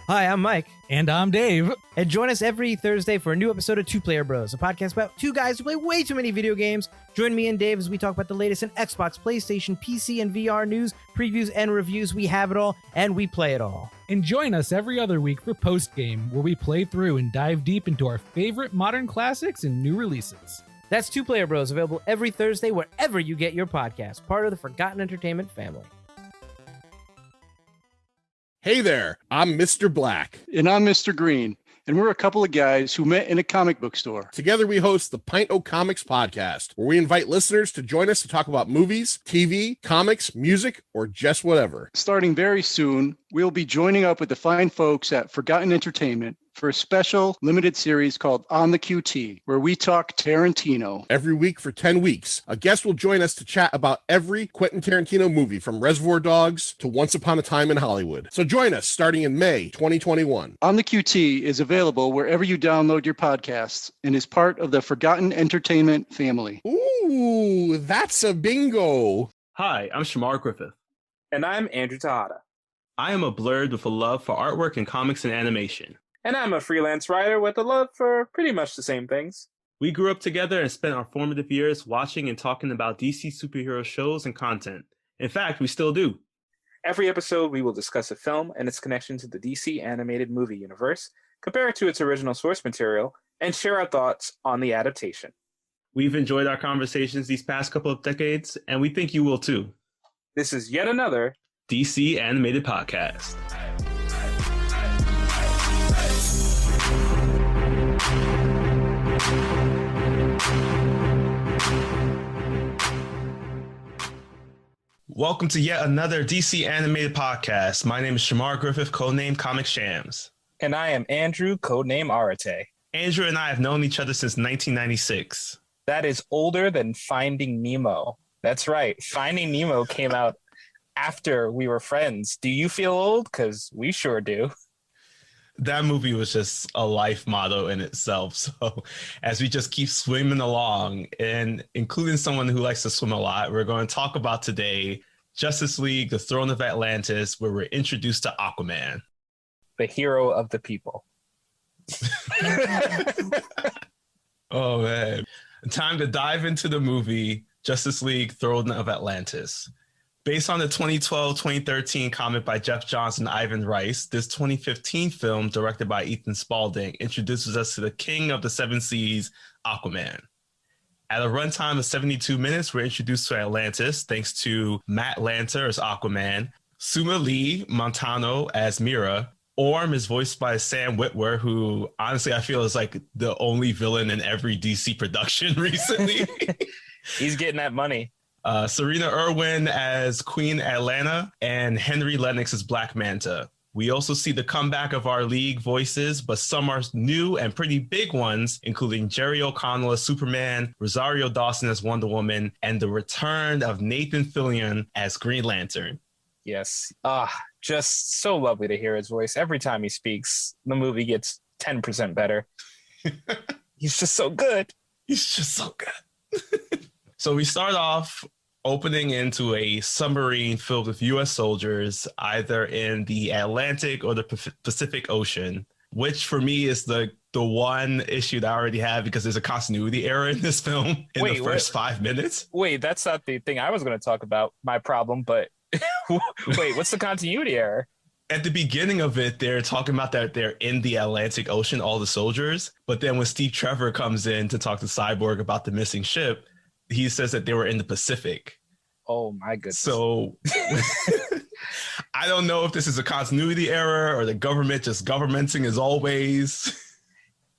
Hi, I'm Mike. And I'm Dave. And join us every Thursday for a new episode of Two Player Bros, a podcast about two guys who play way too many video games. Join me and Dave as we talk about the latest in Xbox, PlayStation, PC, and VR news, previews, and reviews. We have it all, and we play it all. And join us every other week for Post Game, where we play through and dive deep into our favorite modern classics and new releases. That's Two Player Bros, available every Thursday wherever you get your podcast, part of the Forgotten Entertainment family. Hey there, I'm Mr. Black. And I'm Mr. Green. And we're a couple of guys who met in a comic book store. Together we host the Pint O' Comics podcast, where we invite listeners to join us to talk about movies, TV, comics, music, or just whatever. Starting very soon, we'll be joining up with the fine folks at Forgotten Entertainment for a special limited series called On the QT, where we talk Tarantino. Every week for 10 weeks, a guest will join us to chat about every Quentin Tarantino movie, from Reservoir Dogs to Once Upon a Time in Hollywood. So join us starting in May 2021. On the QT is available wherever you download your podcasts and is part of the Forgotten Entertainment family. Ooh, that's a bingo. Hi, I'm Shamar Griffith. And I'm Andrew Tejada. I am a blurred with a love for artwork and comics and animation. And I'm a freelance writer with a love for pretty much the same things. We grew up together and spent our formative years watching and talking about DC superhero shows and content. In fact, we still do. Every episode, we will discuss a film and its connection to the DC animated movie universe, compare it to its original source material, and share our thoughts on the adaptation. We've enjoyed our conversations these past couple of decades, and we think you will too. This is yet another DC Animated Podcast. Welcome to yet another DC Animated Podcast. My name is Shamar Griffith, codename Comic Shams. And I am Andrew, codename Arate. Andrew and I have known each other since 1996. That is older than Finding Nemo. That's right. Finding Nemo came out after we were friends. Do you feel old? Because we sure do. That movie was just a life motto in itself. So as we just keep swimming along, and including someone who likes to swim a lot, we're going to talk about today Justice League, The Throne of Atlantis, where we're introduced to Aquaman. The hero of the people. Oh, man. Time to dive into the movie Justice League, Throne of Atlantis. Based on the 2012-2013 comic by Jeff Johns and Ivan Rice, this 2015 film, directed by Ethan Spalding, introduces us to the king of the seven seas, Aquaman. At a runtime of 72 minutes, we're introduced to Atlantis, thanks to Matt Lanter as Aquaman, Suma Lee Montano as Mira. Orm is voiced by Sam Witwer, who honestly I feel is like the only villain in every DC production recently. He's getting that money. Serena Irwin as Queen Atlanta, and Henry Lennox as Black Manta. We also see the comeback of our league voices, but some are new and pretty big ones, including Jerry O'Connell as Superman, Rosario Dawson as Wonder Woman, and the return of Nathan Fillion as Green Lantern. Yes. Just so lovely to hear his voice. Every time he speaks, the movie gets 10% better. He's just so good. He's just so good. So we start off opening into a submarine filled with U.S. soldiers, either in the Atlantic or the Pacific Ocean, which for me is the one issue that I already have because there's a continuity error in this film in the first 5 minutes. Wait, that's not the thing I was going to talk about, my problem, but wait, what's the continuity error? At the beginning of it, they're talking about that they're in the Atlantic Ocean, all the soldiers. But then when Steve Trevor comes in to talk to Cyborg about the missing ship, he says that they were in the Pacific. Oh, my goodness. So I don't know if this is a continuity error or the government just governmenting as always.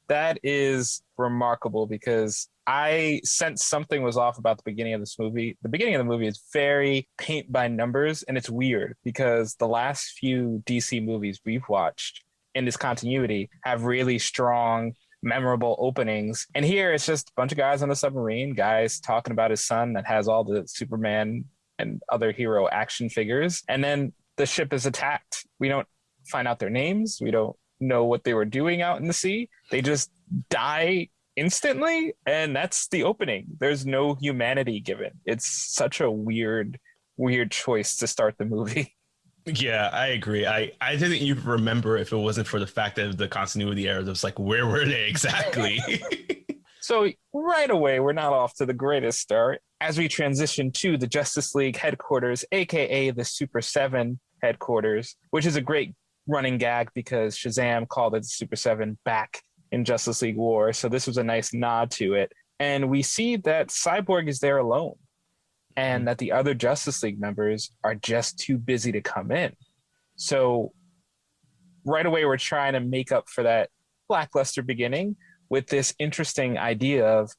That is remarkable because I sensed something was off about the beginning of this movie. The beginning of the movie is very paint by numbers, and it's weird because the last few DC movies we've watched in this continuity have really strong, memorable openings. And here it's just a bunch of guys on a submarine, guys talking about his son that has all the Superman and other hero action figures. And then the ship is attacked. We don't find out their names. We don't know what they were doing out in the sea. They just die instantly, and that's the opening. There's no humanity given. It's such a weird choice to start the movie. Yeah, I agree. I didn't even remember if it wasn't for the fact that the continuity error. It was like, where were they exactly? So right away, we're not off to the greatest start as we transition to the Justice League headquarters, aka the Super 7 headquarters, which is a great running gag because Shazam called it the Super 7 back in Justice League War. So this was a nice nod to it. And we see that Cyborg is there alone and that the other Justice League members are just too busy to come in. So right away, we're trying to make up for that lackluster beginning with this interesting idea of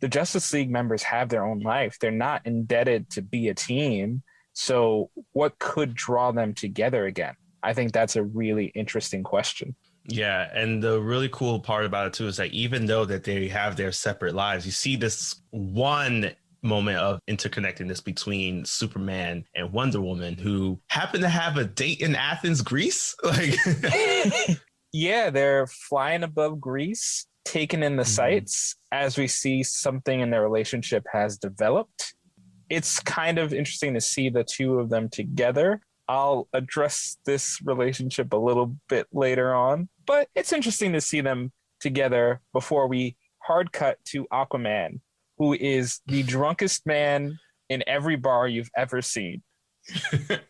the Justice League members have their own life. They're not indebted to be a team. So what could draw them together again? I think that's a really interesting question. Yeah, and the really cool part about it too is that even though that they have their separate lives, you see this one moment of interconnectedness between Superman and Wonder Woman, who happen to have a date in Athens, Greece. Like, yeah, they're flying above Greece, taking in the sights as we see something in their relationship has developed. It's kind of interesting to see the two of them together. I'll address this relationship a little bit later on, but it's interesting to see them together before we hard cut to Aquaman, who is the drunkest man in every bar you've ever seen.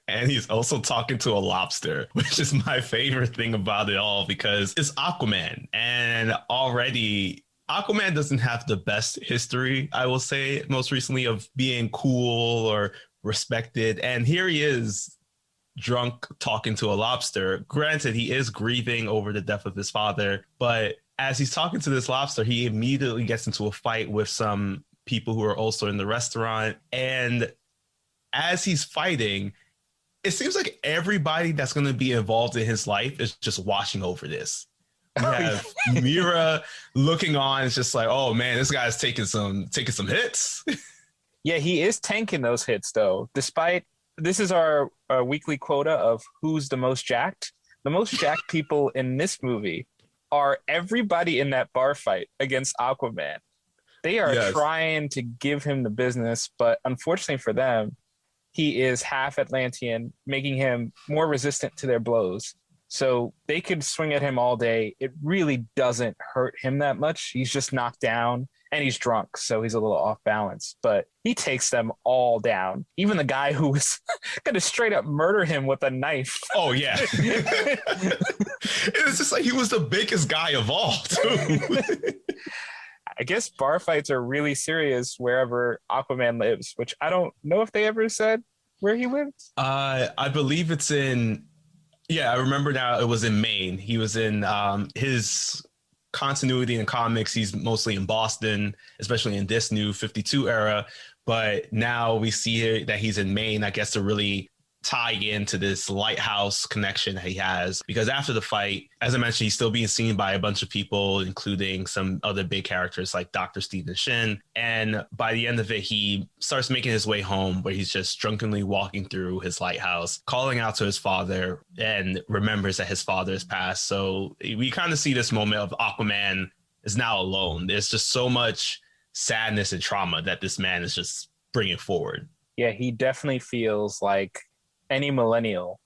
And he's also talking to a lobster, which is my favorite thing about it all because it's Aquaman. And already Aquaman doesn't have the best history, I will say, most recently of being cool or respected. And here he is, drunk, talking to a lobster. Granted, he is grieving over the death of his father, but as he's talking to this lobster, he immediately gets into a fight with some people who are also in the restaurant. And as he's fighting, it seems like everybody that's going to be involved in his life is just watching over this. We have Mira looking on. It's just like, oh man, this guy's taking some hits. Yeah, he is tanking those hits though. Despite this is our weekly quota of who's the most jacked. The most jacked people in this movie are everybody in that bar fight against Aquaman. They are trying to give him the business, but unfortunately for them, he is half Atlantean, making him more resistant to their blows. So they could swing at him all day. It really doesn't hurt him that much. He's just knocked down and he's drunk, so he's a little off balance. But he takes them all down. Even the guy who was going to straight up murder him with a knife. Oh, yeah. It's just like he was the biggest guy of all, too. I guess bar fights are really serious wherever Aquaman lives, which I don't know if they ever said where he lives. I believe it's in... Yeah, I remember now it was in Maine. He was in his continuity in comics. He's mostly in Boston, especially in this new 52 era. But now we see that he's in Maine, I guess, to really tie into this lighthouse connection that he has. Because after the fight, as I mentioned, he's still being seen by a bunch of people, including some other big characters like Dr. Stephen Shin. And by the end of it, he starts making his way home, where he's just drunkenly walking through his lighthouse, calling out to his father, and remembers that his father has passed. So we kind of see this moment of Aquaman is now alone. There's just so much sadness and trauma that this man is just bringing forward. Yeah, he definitely feels like any millennial,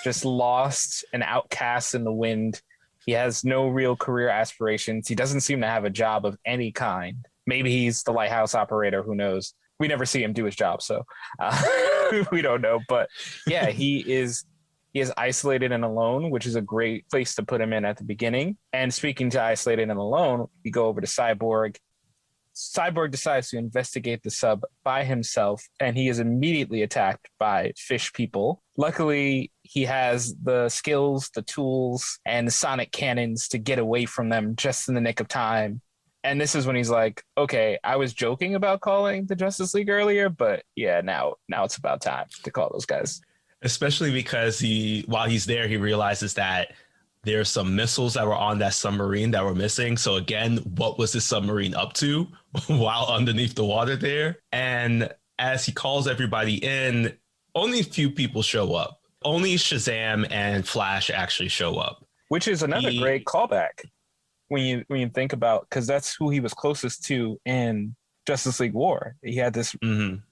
just lost and outcast in the wind. He has no real career aspirations. He doesn't seem to have a job of any kind. Maybe he's the lighthouse operator. Who knows? We never see him do his job, so we don't know. But yeah, he is isolated and alone, which is a great place to put him in at the beginning. And speaking to isolated and alone, we go over to Cyborg. Cyborg decides to investigate the sub by himself, and he is immediately attacked by fish people. Luckily, he has the skills, the tools, and the sonic cannons to get away from them just in the nick of time. And this is when he's like, okay, I was joking about calling the Justice League earlier, but yeah, now it's about time to call those guys. Especially because while he's there, he realizes that there's some missiles that were on that submarine that were missing. So again, what was this submarine up to while underneath the water there? And as he calls everybody in, only a few people show up. Only Shazam and Flash actually show up. Which is another great callback when you think about, because that's who he was closest to in Justice League War. He had this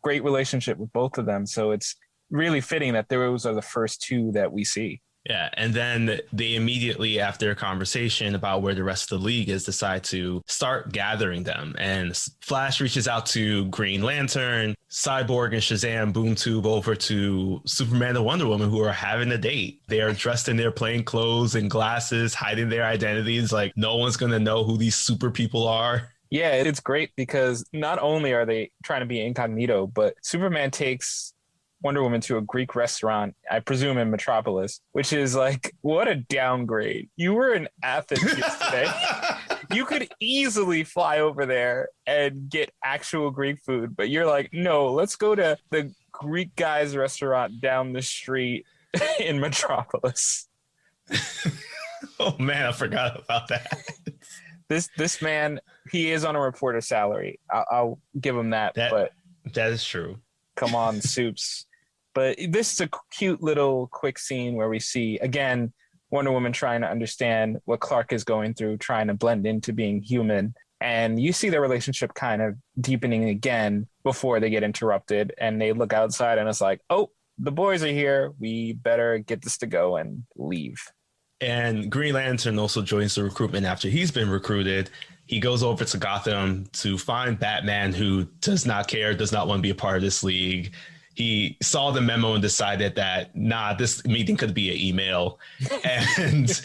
great relationship with both of them. So it's really fitting that those are the first two that we see. Yeah, and then they immediately, after a conversation about where the rest of the league is, decide to start gathering them. And Flash reaches out to Green Lantern, Cyborg and Shazam boom tube over to Superman and Wonder Woman, who are having a date. They are dressed in their plain clothes and glasses, hiding their identities. Like, no one's going to know who these super people are. Yeah, it's great because not only are they trying to be incognito, but Superman takes Wonder Woman to a Greek restaurant, I presume in Metropolis, which is like, what a downgrade. You were in Athens yesterday. You could easily fly over there and get actual Greek food, but you're like, no, let's go to the Greek guy's restaurant down the street in Metropolis. Oh man, I forgot about that. This man, he is on a reporter salary. I'll give him that, but that is true. Come on, Soups. But this is a cute little quick scene where we see, again, Wonder Woman trying to understand what Clark is going through, trying to blend into being human. And you see their relationship kind of deepening again before they get interrupted. And they look outside and it's like, oh, the boys are here. We better get this to go and leave. And Green Lantern also joins the recruitment after he's been recruited. He goes over to Gotham to find Batman, who does not care, does not want to be a part of this league. He saw the memo and decided that, this meeting could be an email. And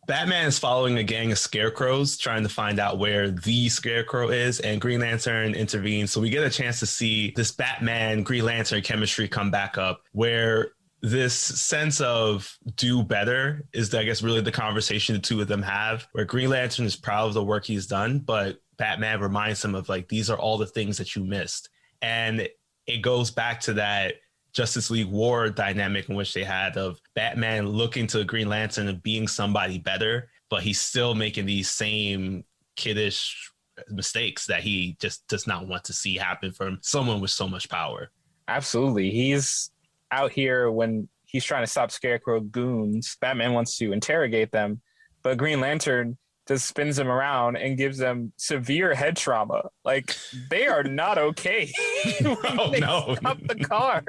Batman is following a gang of scarecrows, trying to find out where the scarecrow is, and Green Lantern intervenes. So we get a chance to see this Batman, Green Lantern chemistry come back up, where this sense of do better is, I guess, really the conversation the two of them have, where Green Lantern is proud of the work he's done, but Batman reminds him of, like, these are all the things that you missed. And it goes back to that Justice League War dynamic in which they had of Batman looking to Green Lantern and being somebody better, but he's still making these same kiddish mistakes that he just does not want to see happen from someone with so much power. Absolutely. He's out here when he's trying to stop Scarecrow goons. Batman wants to interrogate them, but Green Lantern just spins them around and gives them severe head trauma. Like, they are not okay. Oh, no. Stop the car.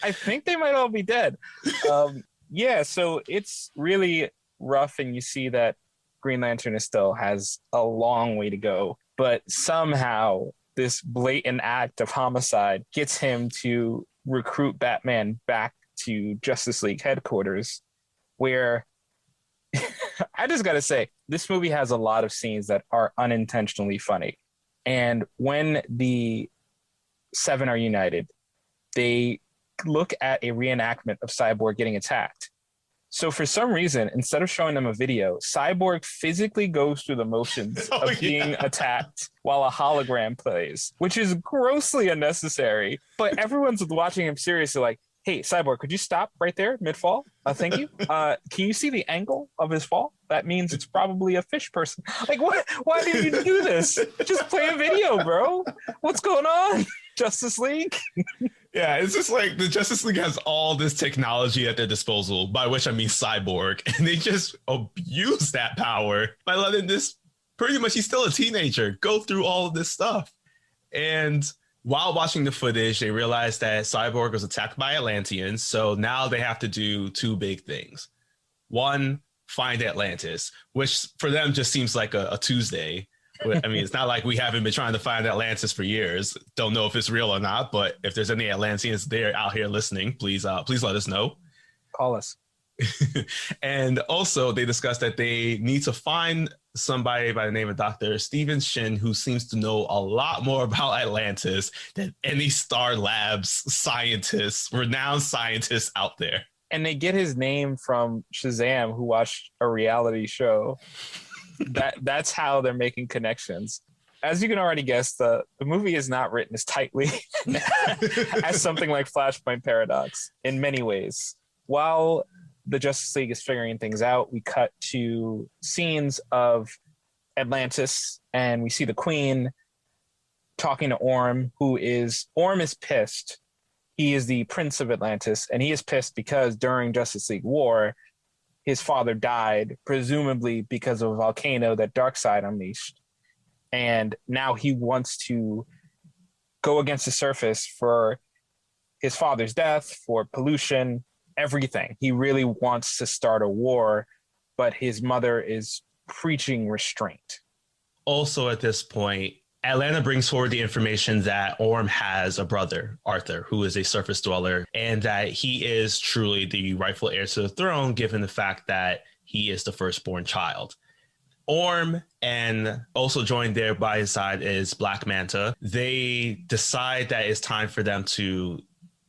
I think they might all be dead. Yeah, so it's really rough, and you see that Green Lantern still has a long way to go, but somehow this blatant act of homicide gets him to recruit Batman back to Justice League headquarters, where I just got to say, this movie has a lot of scenes that are unintentionally funny. And when the seven are united, they look at a reenactment of Cyborg getting attacked. So for some reason, instead of showing them a video, Cyborg physically goes through the motions of being attacked while a hologram plays, which is grossly unnecessary. But everyone's watching him seriously like, hey, Cyborg, could you stop right there mid-fall? Thank you. Can you see the angle of his fall? That means it's probably a fish person. Like, what? Why did you do this? Just play a video, bro. What's going on, Justice League? Yeah, it's just like the Justice League has all this technology at their disposal, by which I mean Cyborg, and they just abuse that power by letting this, pretty much, he's still a teenager, go through all of this stuff. And while watching the footage, they realized that Cyborg was attacked by Atlanteans, so now they have to do two big things. One, find Atlantis, which for them just seems like a Tuesday. I mean, it's not like we haven't been trying to find Atlantis for years. Don't know if it's real or not, but if there's any Atlanteans there out here listening, please let us know. Call us. And also, they discussed that they need to find somebody by the name of Dr. Steven Shin, who seems to know a lot more about Atlantis than any Star Labs scientists, renowned scientists out there. And they get his name from Shazam, who watched a reality show. That's how they're making connections. As you can already guess, the movie is not written as tightly as something like Flashpoint Paradox in many ways. While the Justice League is figuring things out, we cut to scenes of Atlantis, and we see the Queen talking to Orm, Orm is pissed. He is the Prince of Atlantis, and he is pissed because during Justice League War, his father died, presumably because of a volcano that Darkseid unleashed. And now he wants to go against the surface for his father's death, for pollution, everything. He really wants to start a war, but his mother is preaching restraint. Also, at this point, Atlanta brings forward the information that Orm has a brother, Arthur, who is a surface dweller, and that he is truly the rightful heir to the throne, given the fact that he is the firstborn child. Orm, and also joined there by his side is Black Manta. They decide that it's time for them to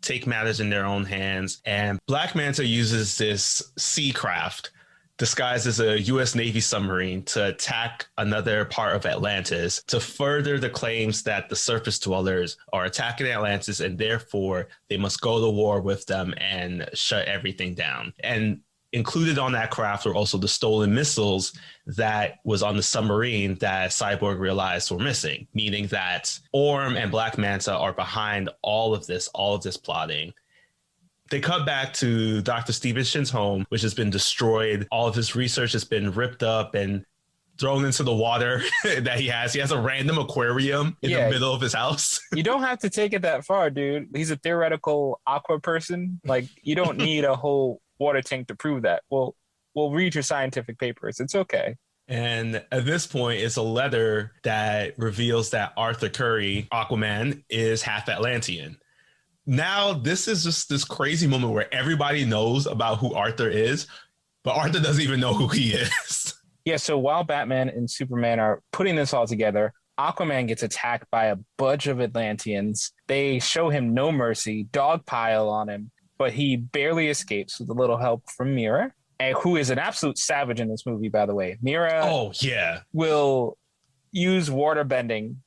take matters in their own hands. And Black Manta uses this sea craft disguised as a U.S. Navy submarine to attack another part of Atlantis to further the claims that the surface dwellers are attacking Atlantis and therefore they must go to war with them and shut everything down. And included on that craft were also the stolen missiles that was on the submarine that Cyborg realized were missing, meaning that Orm and Black Manta are behind all of this plotting. They cut back to Dr. Stevenson's home, which has been destroyed. All of his research has been ripped up and thrown into the water that he has. He has a random aquarium in the middle of his house. You don't have to take it that far, dude. He's a theoretical aqua person. Like, you don't need a whole water tank to prove that. We'll read your scientific papers. It's okay. And at this point, it's a letter that reveals that Arthur Curry, Aquaman, is half Atlantean. Now, this is just this crazy moment where everybody knows about who Arthur is, but Arthur doesn't even know who he is. Yeah, so while Batman and Superman are putting this all together, Aquaman gets attacked by a bunch of Atlanteans. They show him no mercy, dogpile on him, but he barely escapes with a little help from Mira, and who is an absolute savage in this movie, by the way. Mira will use water bending,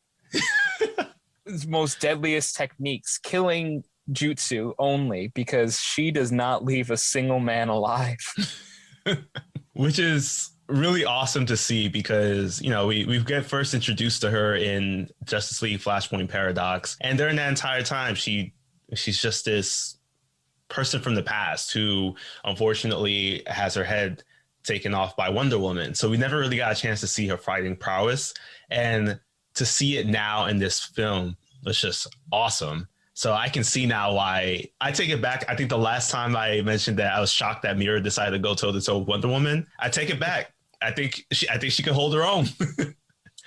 his most deadliest techniques, killing jutsu only, because she does not leave a single man alive. Which is really awesome to see because, you know, we get first introduced to her in Justice League Flashpoint Paradox. And during that entire time, she's just this person from the past who unfortunately has her head taken off by Wonder Woman. So we never really got a chance to see her fighting prowess. And to see it now in this film was just awesome. So I can see now why. I take it back. I think the last time I mentioned that I was shocked that Mira decided to go toe to toe with Wonder Woman, I take it back. I think she can hold her own.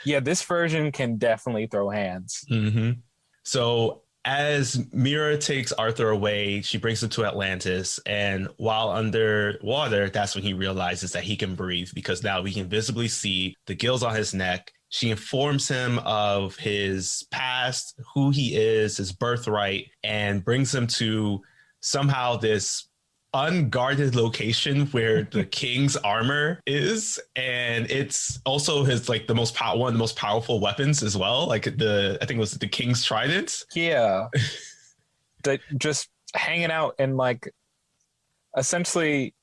Yeah, this version can definitely throw hands. Mm-hmm. So as Mira takes Arthur away, she brings him to Atlantis. And while underwater, that's when he realizes that he can breathe, because now we can visibly see the gills on his neck. She informs him of his past, who he is, his birthright, and brings him to somehow this unguarded location where the king's armor is. And it's also his, like, one of the most powerful weapons as well. Like I think it was the king's trident. Yeah. Just hanging out in, like, essentially,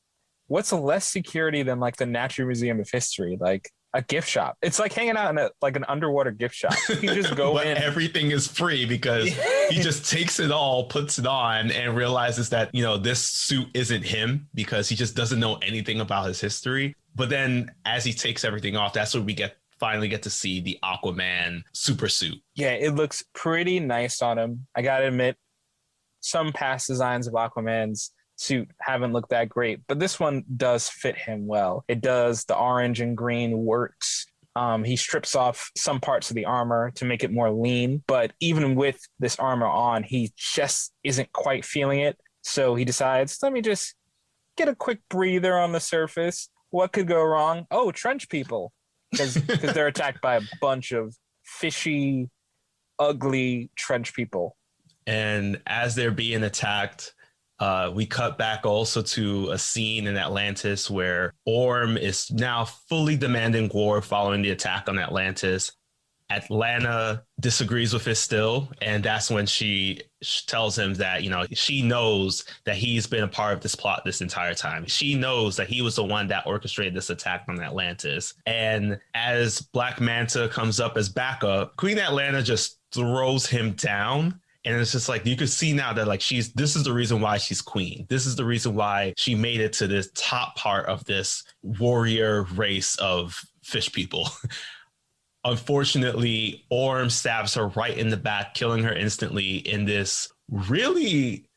what's less security than, like, the Natural Museum of History? Like, a gift shop. It's like hanging out in an underwater gift shop. You can just go in. Everything is free because he just takes it all, puts it on, and realizes that, you know, this suit isn't him because he just doesn't know anything about his history. But then as he takes everything off, that's when we finally get to see the Aquaman super suit. Yeah, it looks pretty nice on him. I gotta admit, some past designs of Aquaman's suit haven't looked that great, but this one does fit him well. It does. The orange and green works. He strips off some parts of the armor to make it more lean, but even with this armor on, he just isn't quite feeling it. So he decides, let me just get a quick breather on the surface. What could go wrong? Oh, trench people, because they're attacked by a bunch of fishy, ugly trench people. And as they're being attacked, we cut back also to a scene in Atlantis where Orm is now fully demanding war following the attack on Atlantis. Atlanta disagrees with it still, and that's when she tells him that, you know, she knows that he's been a part of this plot this entire time. She knows that he was the one that orchestrated this attack on Atlantis. And as Black Manta comes up as backup, Queen Atlanta just throws him down. And it's just like, you could see now that, like, this is the reason why she's queen. This is the reason why she made it to this top part of this warrior race of fish people. Unfortunately, Orm stabs her right in the back, killing her instantly in this really,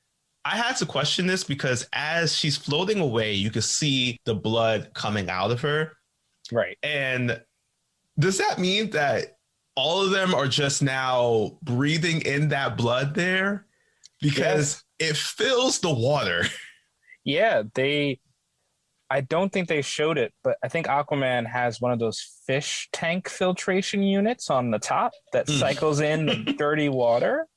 I had to question this because as she's floating away, you can see the blood coming out of her. Right. And does that mean that all of them are just now breathing in that blood there? Because it fills the water. Yeah, I don't think they showed it, but I think Aquaman has one of those fish tank filtration units on the top that cycles in the dirty water.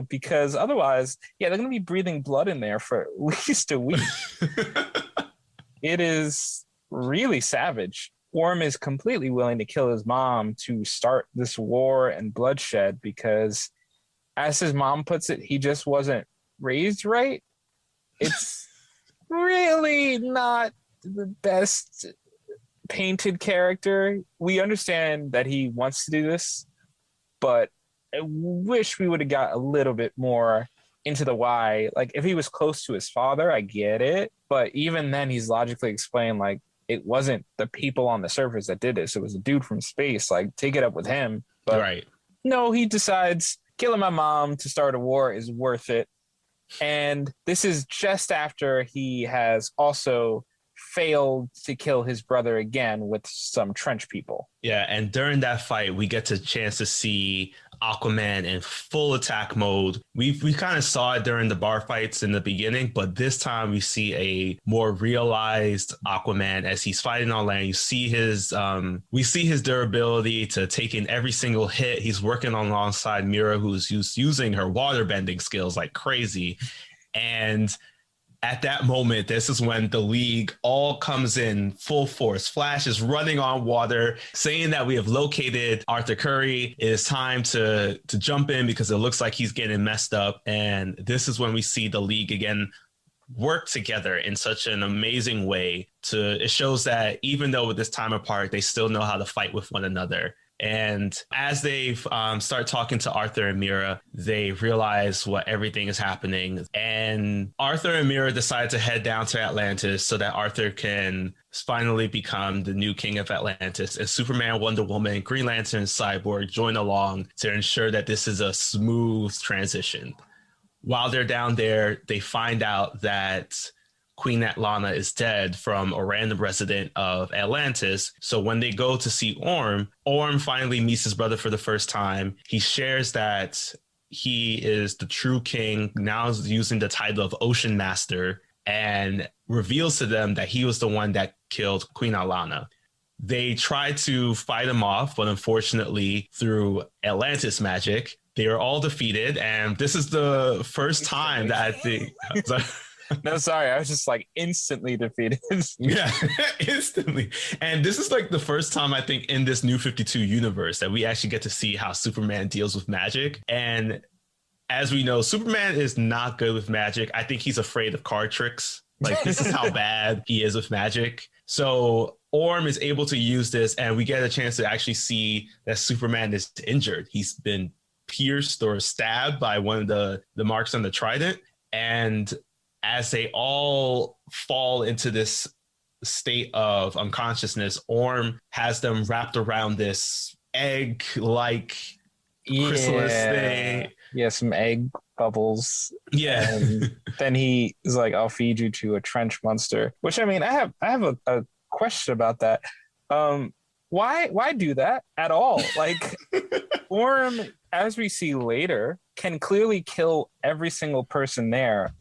Because otherwise, they're going to be breathing blood in there for at least a week. It is really savage. Orm is completely willing to kill his mom to start this war and bloodshed because, as his mom puts it, he just wasn't raised right. It's really not the best painted character. We understand that he wants to do this, but I wish we would have got a little bit more into the why. Like, if he was close to his father, I get it. But even then, he's logically explained, like, it wasn't the people on the surface that did this. It was a dude from space. Like, take it up with him. But no, he decides killing my mom to start a war is worth it. And this is just after he has also failed to kill his brother again with some trench people. Yeah, and during that fight, we get a chance to see Aquaman in full attack mode. We kind of saw it during the bar fights in the beginning, but this time we see a more realized Aquaman as he's fighting on land. You see we see his durability to take in every single hit. He's working alongside Mira, who's using her water bending skills like crazy. And at that moment, this is when the League all comes in full force. Flash is running on water, saying that we have located Arthur Curry. It is time to jump in because it looks like he's getting messed up. And this is when we see the League again work together in such an amazing way. It shows that even though with this time apart, they still know how to fight with one another. And as they start talking to Arthur and Mira, they realize what everything is happening. And Arthur and Mira decide to head down to Atlantis so that Arthur can finally become the new king of Atlantis. And Superman, Wonder Woman, Green Lantern, and Cyborg join along to ensure that this is a smooth transition. While they're down there, they find out that Queen Atlanna is dead from a random resident of Atlantis. So when they go to see Orm finally meets his brother for the first time. He shares that he is the true king, now using the title of Ocean Master, and reveals to them that he was the one that killed Queen Atlanna. They try to fight him off, but unfortunately, through Atlantis magic, they are all defeated. And this is the first time that I think... No, sorry. I was just like instantly defeated. Yeah, instantly. And this is like the first time I think in this New 52 universe that we actually get to see how Superman deals with magic. And as we know, Superman is not good with magic. I think he's afraid of card tricks. Like, this is how bad he is with magic. So Orm is able to use this, and we get a chance to actually see that Superman is injured. He's been pierced or stabbed by one of the marks on the trident. And as they all fall into this state of unconsciousness, Orm has them wrapped around this egg-like chrysalis thing. Yeah, some egg bubbles. Yeah. And then he is like, I'll feed you to a trench monster. Which, I mean, I have a question about that. Why do that at all? Like, Orm, as we see later, can clearly kill every single person there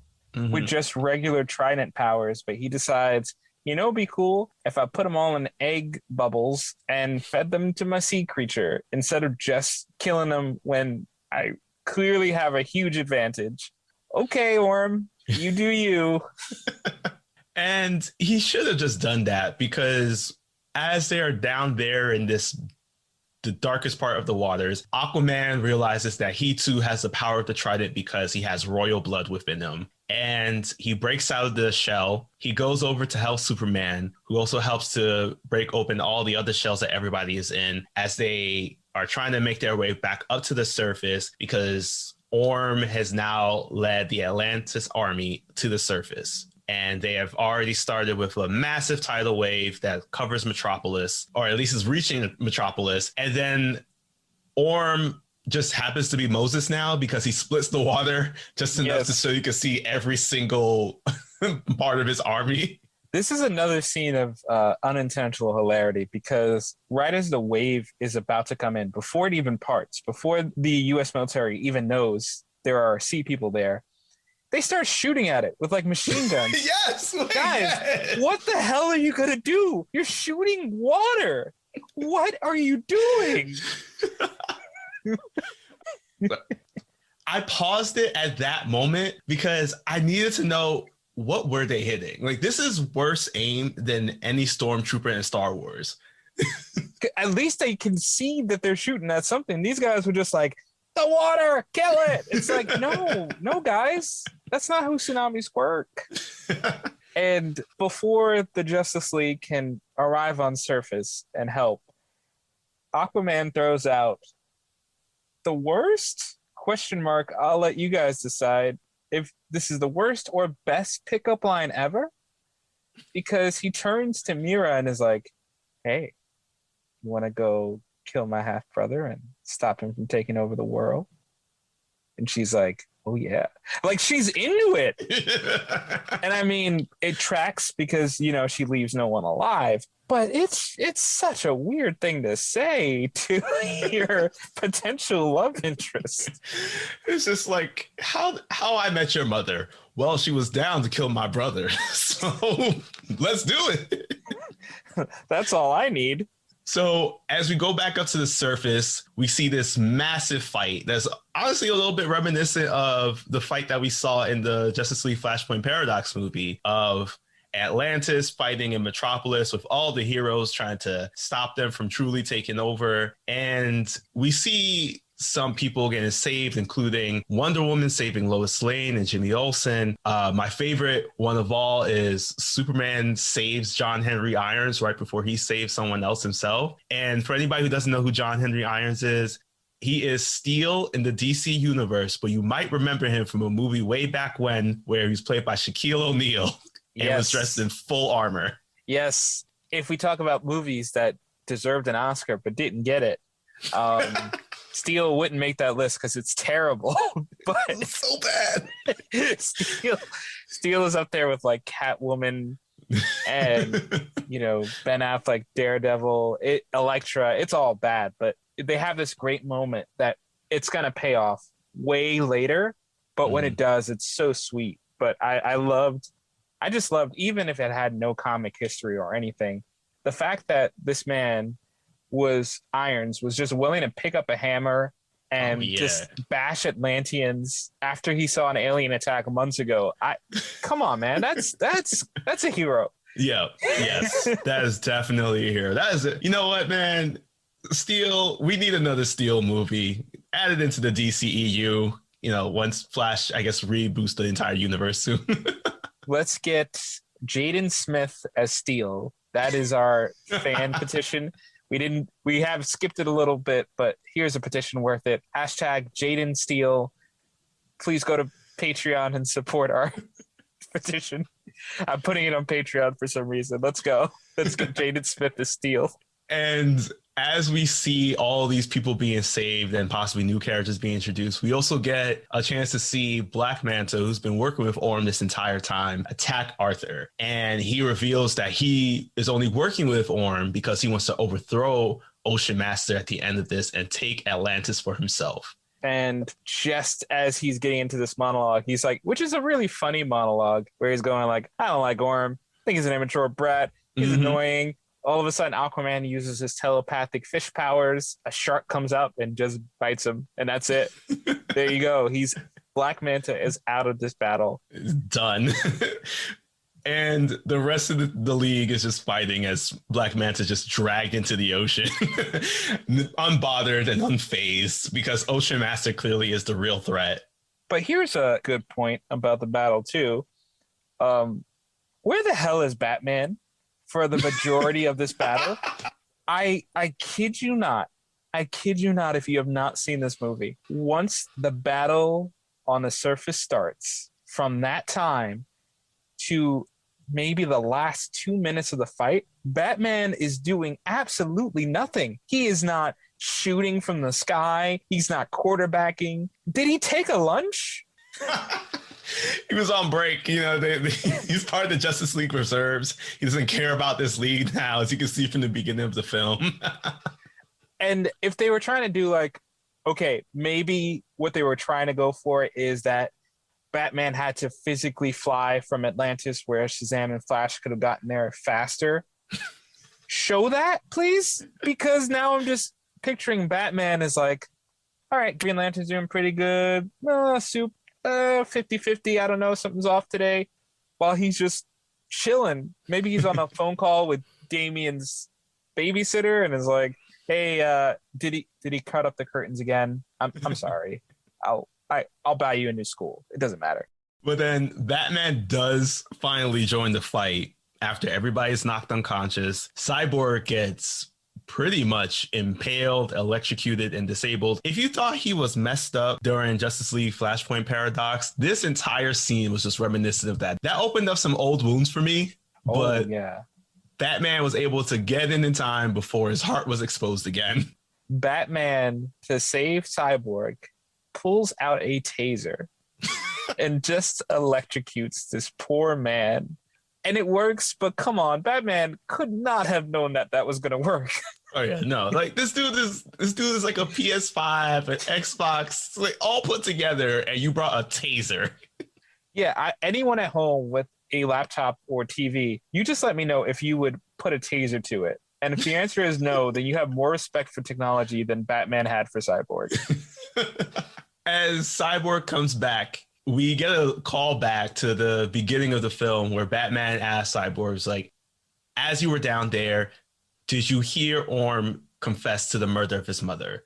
with just regular trident powers, but he decides, it'd be cool if I put them all in egg bubbles and fed them to my sea creature instead of just killing them when I clearly have a huge advantage. Okay, Orm, you do you. And he should have just done that, because as they are down there in the darkest part of the waters, Aquaman realizes that he too has the power of the trident because he has royal blood within him. And he breaks out of the shell. He goes over to help Superman, who also helps to break open all the other shells that everybody is in as they are trying to make their way back up to the surface, because Orm has now led the Atlantis army to the surface. And they have already started with a massive tidal wave that covers Metropolis, or at least is reaching Metropolis. And then Orm just happens to be Moses now because he splits the water just enough so you can see every single part of his army. This is another scene of unintentional hilarity because right as the wave is about to come in, before it even parts, before the U.S. military even knows there are sea people there, they start shooting at it with like machine guns. Yes, guys, what the hell are you gonna do? You're shooting water. What are you doing? I paused it at that moment because I needed to know what were they hitting. Like, this is worse aim than any stormtrooper in Star Wars. At least they can see that they're shooting at something. These guys were just like, the water, kill it. It's like, no, guys, that's not how tsunamis work. And before the Justice League can arrive on surface and help, Aquaman throws out the worst ? I'll let you guys decide if this is the worst or best pickup line ever, because he turns to Mira and is like, hey, you want to go kill my half brother and stop him from taking over the world? And she's like, oh yeah, like she's into it. And I mean, it tracks because, you know, she leaves no one alive, but it's such a weird thing to say to your potential love interest. It's just like, how I met your mother. Well, she was down to kill my brother, so let's do it. That's all I need. So as we go back up to the surface, we see this massive fight that's honestly a little bit reminiscent of the fight that we saw in the Justice League Flashpoint Paradox movie of Atlantis fighting in Metropolis with all the heroes trying to stop them from truly taking over. And we see some people getting saved, including Wonder Woman saving Lois Lane and Jimmy Olsen. My favorite one of all is Superman saves John Henry Irons right before he saves someone else himself. And for anybody who doesn't know who John Henry Irons is, he is Steel in the DC universe, but you might remember him from a movie way back when where he was played by Shaquille O'Neal and was dressed in full armor. Yes. If we talk about movies that deserved an Oscar but didn't get it, Steel wouldn't make that list because it's terrible. But it's so bad. Steel is up there with like Catwoman and you know, Ben Affleck, Daredevil, Elektra. It's all bad, but they have this great moment that it's gonna pay off way later. But when it does, it's so sweet. But I just loved, even if it had no comic history or anything, the fact that this man was just willing to pick up a hammer and just bash Atlanteans after he saw an alien attack months ago. Come on, man, that's a hero. Yeah, yes, that is definitely a hero. That is it. You know what, man? Steel, we need another Steel movie added into the DCEU. You know, once Flash, I guess, reboots the entire universe soon. Let's get Jaden Smith as Steel. That is our fan petition. We have skipped it a little bit, but here's a petition worth it. Hashtag Jaden Steel. Please go to Patreon and support our petition. I'm putting it on Patreon for some reason. Let's go. Let's get Jaden Smith as Steel. And as we see all these people being saved and possibly new characters being introduced, we also get a chance to see Black Manta, who's been working with Orm this entire time, attack Arthur. And he reveals that he is only working with Orm because he wants to overthrow Ocean Master at the end of this and take Atlantis for himself. And just as he's getting into this monologue, he's like, which is a really funny monologue, where he's going like, I don't like Orm. I think he's an immature brat. He's annoying. All of a sudden, Aquaman uses his telepathic fish powers. A shark comes up and just bites him, and that's it. There you go. Black Manta is out of this battle. It's done. And the rest of the league is just fighting as Black Manta just dragged into the ocean, unbothered and unfazed, because Ocean Master clearly is the real threat. But here's a good point about the battle, too. Where the hell is Batman for the majority of this battle? I kid you not. I kid you not if you have not seen this movie. Once the battle on the surface starts, from that time to maybe the last 2 minutes of the fight, Batman is doing absolutely nothing. He is not shooting from the sky. He's not quarterbacking. Did he take a lunch? He was on break. He's part of the Justice League reserves. He doesn't care about this league now, as you can see from the beginning of the film. And if they were trying to do like, okay, maybe what they were trying to go for is that Batman had to physically fly from Atlantis where Shazam and Flash could have gotten there faster. Show that, please? Because now I'm just picturing Batman as like, all right, Green Lantern's doing pretty good. 50-50, I don't know, something's off today. While he's just chilling. Maybe he's on a phone call with Damian's babysitter and is like, hey, did he cut up the curtains again? I'm sorry. I'll buy you a new school. It doesn't matter. But then Batman does finally join the fight after everybody's knocked unconscious. Cyborg gets pretty much impaled, electrocuted, and disabled. If you thought he was messed up during Justice League Flashpoint Paradox, this entire scene was just reminiscent of that. That opened up some old wounds for me, but yeah. Batman was able to get in time before his heart was exposed again. Batman, to save Cyborg, pulls out a taser and just electrocutes this poor man. And it works, but come on, Batman could not have known that was going to work. Oh yeah, no, like this dude is like a PS5, an Xbox, like all put together, and you brought a taser. Yeah, anyone at home with a laptop or TV, you just let me know if you would put a taser to it. And if the answer is no, then you have more respect for technology than Batman had for Cyborg. As Cyborg comes back, we get a call back to the beginning of the film where Batman asks Cyborg, like, as you were down there, did you hear Orm confess to the murder of his mother?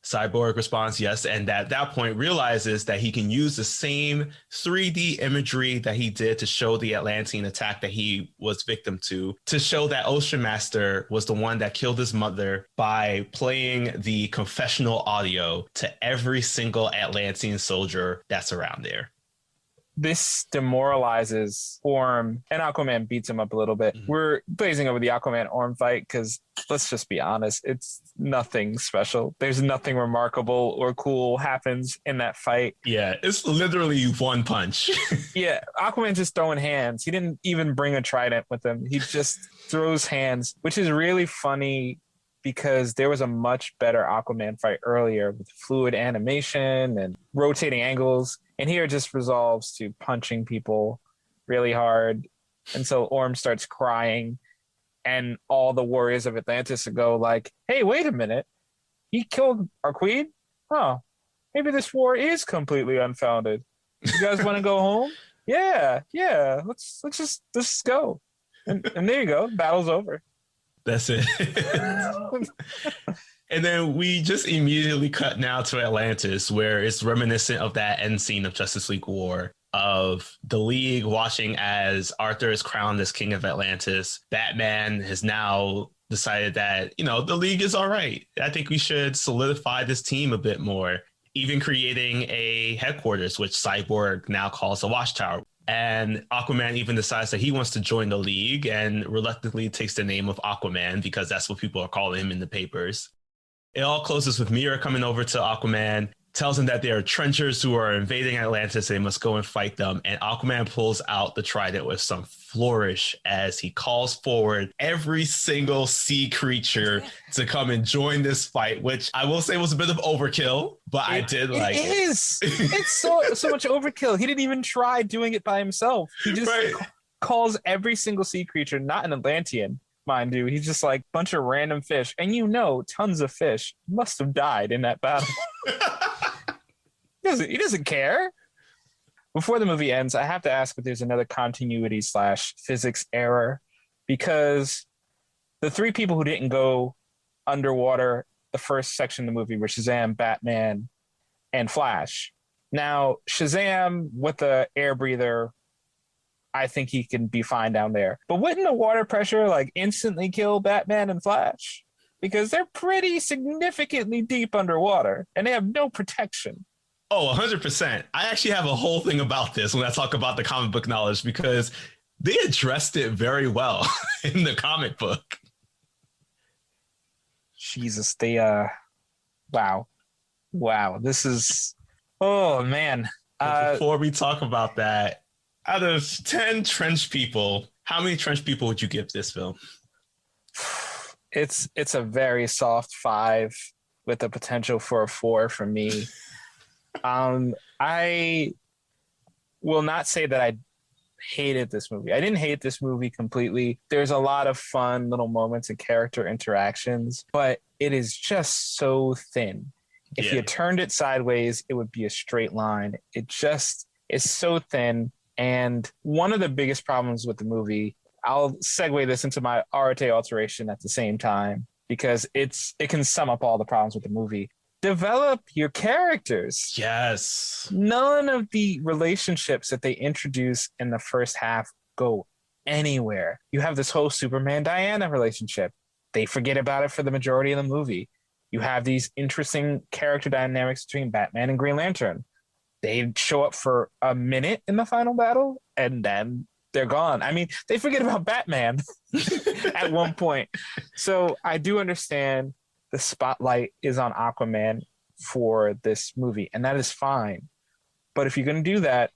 Cyborg responds yes, and at that point realizes that he can use the same 3D imagery that he did to show the Atlantean attack that he was victim to show that Ocean Master was the one that killed his mother by playing the confessional audio to every single Atlantean soldier that's around there. This demoralizes Orm, and Aquaman beats him up a little bit. We're blazing over the Aquaman Orm fight because, let's just be honest, it's nothing special. There's nothing remarkable or cool happens in that fight. Yeah, it's literally one punch. Yeah, Aquaman's just throwing hands. He didn't even bring a trident with him. He just throws hands, which is really funny because there was a much better Aquaman fight earlier with fluid animation and rotating angles. And here it just resolves to punching people really hard. And so Orm starts crying and all the warriors of Atlantis go like, hey, wait a minute. He killed our queen? Huh. Maybe this war is completely unfounded. You guys want to go home? Yeah. Let's just go. And there you go. Battle's over. That's it. And then we just immediately cut now to Atlantis, where it's reminiscent of that end scene of Justice League War, of the League watching as Arthur is crowned as King of Atlantis. Batman has now decided that, the League is all right. I think we should solidify this team a bit more, even creating a headquarters, which Cyborg now calls a watchtower. And Aquaman even decides that he wants to join the League and reluctantly takes the name of Aquaman because that's what people are calling him in the papers. It all closes with Mira coming over to Aquaman, tells him that there are trenchers who are invading Atlantis. They must go and fight them. And Aquaman pulls out the trident with some flourish as he calls forward every single sea creature to come and join this fight, which I will say was a bit of overkill, but I did like it. It is. It's so much overkill. He didn't even try doing it by himself. He just calls every single sea creature, not an Atlantean, mind you. He's just like a bunch of random fish. And tons of fish must have died in that battle. He doesn't care. Before the movie ends, I have to ask if there's another continuity / physics error, because the three people who didn't go underwater the first section of the movie were Shazam, Batman, and Flash. Now, Shazam with the air breather, I think he can be fine down there. But wouldn't the water pressure instantly kill Batman and Flash? Because they're pretty significantly deep underwater and they have no protection. Oh, 100%. I actually have a whole thing about this when I talk about the comic book knowledge, because they addressed it very well in the comic book. Jesus, Wow. This is, oh man. But before we talk about that, out of 10 trench people, how many trench people would you give this film? It's a very soft 5 with the potential for a 4 for me. I will not say that I hated this movie. I didn't hate this movie completely. There's a lot of fun little moments and character interactions, but it is just so thin. If you turned it sideways, it would be a straight line. It just is so thin. And one of the biggest problems with the movie, I'll segue this into my Arte alteration at the same time, because it can sum up all the problems with the movie. Develop your characters. Yes. None of the relationships that they introduce in the first half go anywhere. You have this whole Superman Diana relationship. They forget about it for the majority of the movie. You have these interesting character dynamics between Batman and Green Lantern. They show up for a minute in the final battle, and then they're gone. I mean, they forget about Batman at one point. So I do understand the spotlight is on Aquaman for this movie, and that is fine. But if you're going to do that,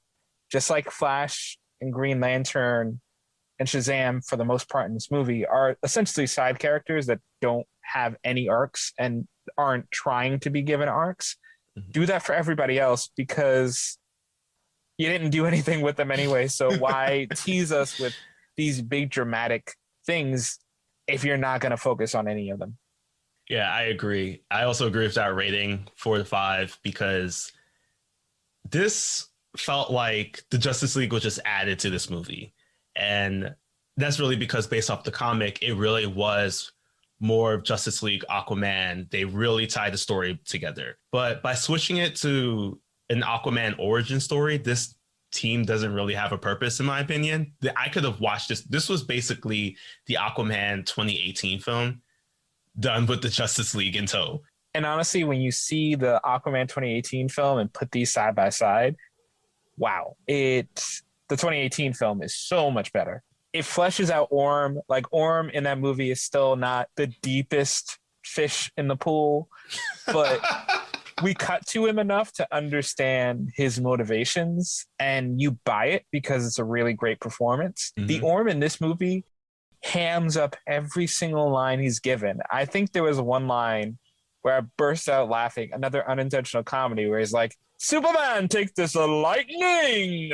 just like Flash and Green Lantern and Shazam, for the most part in this movie, are essentially side characters that don't have any arcs and aren't trying to be given arcs. Mm-hmm. Do that for everybody else, because you didn't do anything with them anyway. So why tease us with these big dramatic things if you're not going to focus on any of them? Yeah, I agree. I also agree with that rating, 4 to 5, because this felt like the Justice League was just added to this movie. And that's really because based off the comic, it really was more of Justice League, Aquaman. They really tied the story together. But by switching it to an Aquaman origin story, this team doesn't really have a purpose, in my opinion. I could have watched this. This was basically the Aquaman 2018 film done with the Justice League in tow. And honestly, when you see the Aquaman 2018 film and put these side by side, wow, the 2018 film is so much better. It fleshes out Orm. Like, Orm in that movie is still not the deepest fish in the pool, but we cut to him enough to understand his motivations, and you buy it because it's a really great performance. Mm-hmm. The Orm in this movie hams up every single line he's given. I think there was one line where I burst out laughing, another unintentional comedy where he's like, "Superman, take this lightning."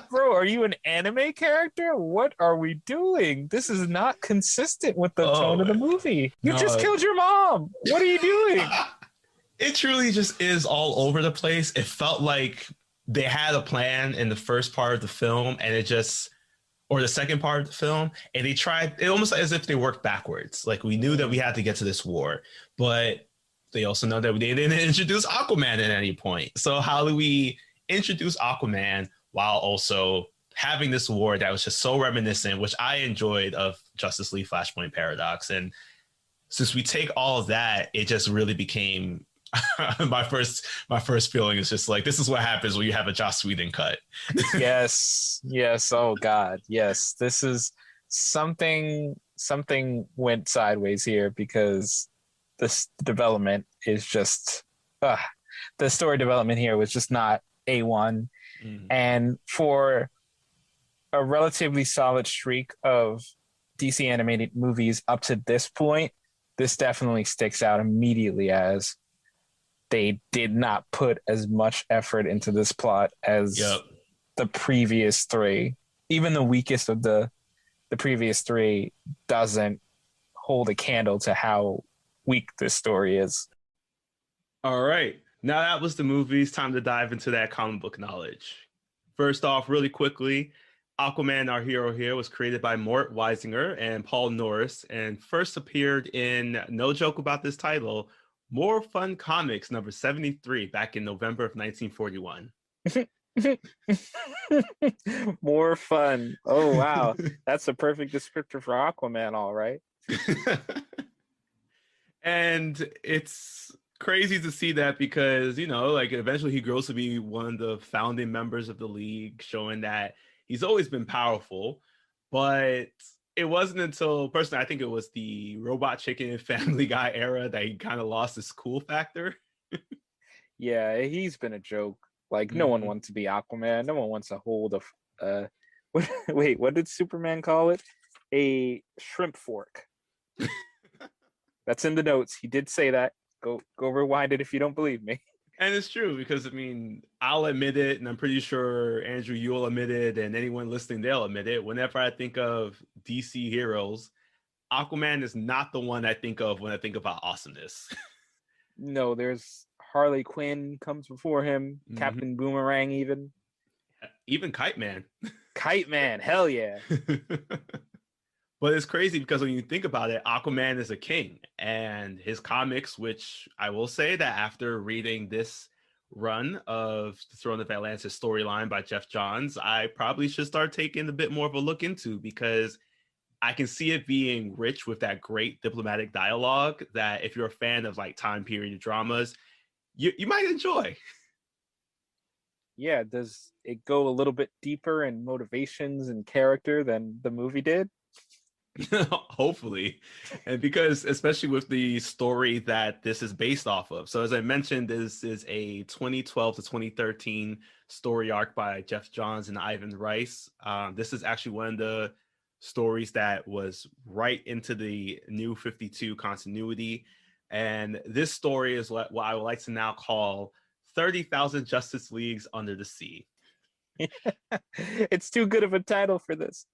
Bro, are you an anime character? What are we doing? This is not consistent with the tone of the movie. You just killed your mom. What are you doing? It truly just is all over the place. It felt like they had a plan in the first part of the film, and or the second part of the film, and they tried, it almost as if they worked backwards. Like, we knew that we had to get to this war, but they also know that they didn't introduce Aquaman at any point. So how do we introduce Aquaman while also having this war that was just so reminiscent, which I enjoyed, of Justice League Flashpoint Paradox? And since we take all of that, it just really became my first feeling is just like, this is what happens when you have a Joss Whedon cut. Yes. Oh God. Yes. This is something went sideways here, because this development is just, the story development here was just not A1. Mm. And for a relatively solid streak of DC animated movies up to this point, this definitely sticks out immediately as they did not put as much effort into this plot as the previous three. Even the weakest of the previous three doesn't hold a candle to how weak this story is. All right. Now that was the movies, time to dive into that comic book knowledge. First off, really quickly, Aquaman, our hero here, was created by Mort Weisinger and Paul Norris, and first appeared in, no joke about this title, More Fun Comics number 73 back in November of 1941. More fun. Oh, wow. That's a perfect descriptor for Aquaman, all right. And it's crazy to see that because, like, eventually he grows to be one of the founding members of the league, showing that he's always been powerful. But it wasn't until personally, I think it was the Robot Chicken Family Guy era that he kind of lost his cool factor. Yeah, he's been a joke. Like no one wants to be Aquaman. No one wants to hold what did Superman call it? A shrimp fork. That's in the notes. He did say that. Go rewind it if you don't believe me. And it's true because, I mean, I'll admit it, and I'm pretty sure, Andrew, you'll admit it, and anyone listening, they'll admit it. Whenever I think of DC heroes, Aquaman is not the one I think of when I think about awesomeness. No, there's Harley Quinn comes before him, Captain Boomerang even. Even Kite Man. Kite Man, hell yeah. But it's crazy because when you think about it, Aquaman is a king, and his comics, which I will say that after reading this run of the Throne of Atlantis storyline by Jeff Johns, I probably should start taking a bit more of a look into, because I can see it being rich with that great diplomatic dialogue that if you're a fan of like time period dramas, you might enjoy. Yeah, does it go a little bit deeper in motivations and character than the movie did? Hopefully. And because especially with the story that this is based off of, so as I mentioned, this is a 2012 to 2013 story arc by Jeff Johns and Ivan Rice. This is actually one of the stories that was right into the New 52 continuity, and this story is what I would like to now call 30,000 Justice Leagues Under the Sea. It's too good of a title for this.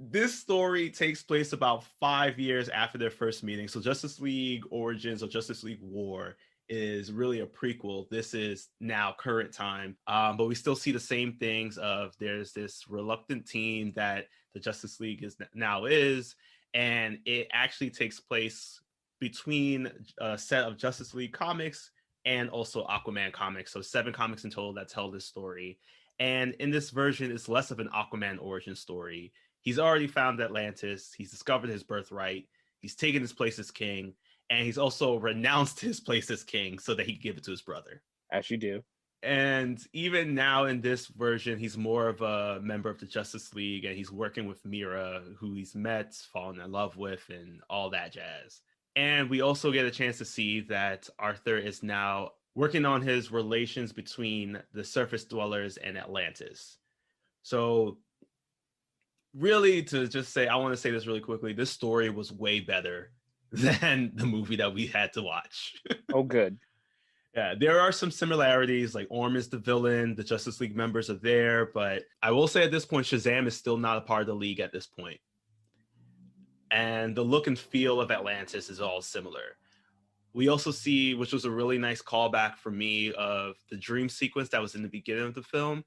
This story takes place about 5 years after their first meeting. So Justice League Origins or Justice League War is really a prequel. This is now current time. But we still see the same things of there's this reluctant team that the Justice League is, and it actually takes place between a set of Justice League comics and also Aquaman comics. So 7 comics in total that tell this story. And in this version, it's less of an Aquaman origin story. He's already found Atlantis. He's discovered his birthright. He's taken his place as king. And he's also renounced his place as king so that he can give it to his brother. As you do. And even now in this version, he's more of a member of the Justice League. And he's working with Mira, who he's met, fallen in love with, and all that jazz. And we also get a chance to see that Arthur is now working on his relations between the surface dwellers and Atlantis. So really, to just say, I want to say this really quickly, this story was way better than the movie that we had to watch. Oh, good. Yeah, there are some similarities, like Orm is the villain, the Justice League members are there, but I will say at this point, Shazam is still not a part of the league at this point. And the look and feel of Atlantis is all similar. We also see, which was a really nice callback for me, of the dream sequence that was in the beginning of the film.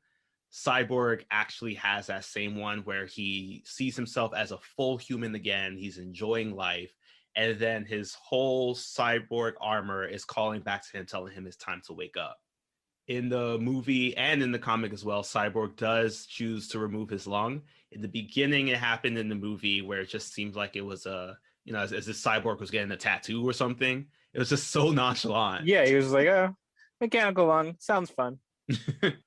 Cyborg actually has that same one where he sees himself as a full human again. He's enjoying life. And then his whole cyborg armor is calling back to him, telling him it's time to wake up. In the movie and in the comic as well, Cyborg does choose to remove his lung. In the beginning, it happened in the movie where it just seemed like it was as if Cyborg was getting a tattoo or something. It was just so nonchalant. Yeah, he was like, oh, mechanical lung, sounds fun.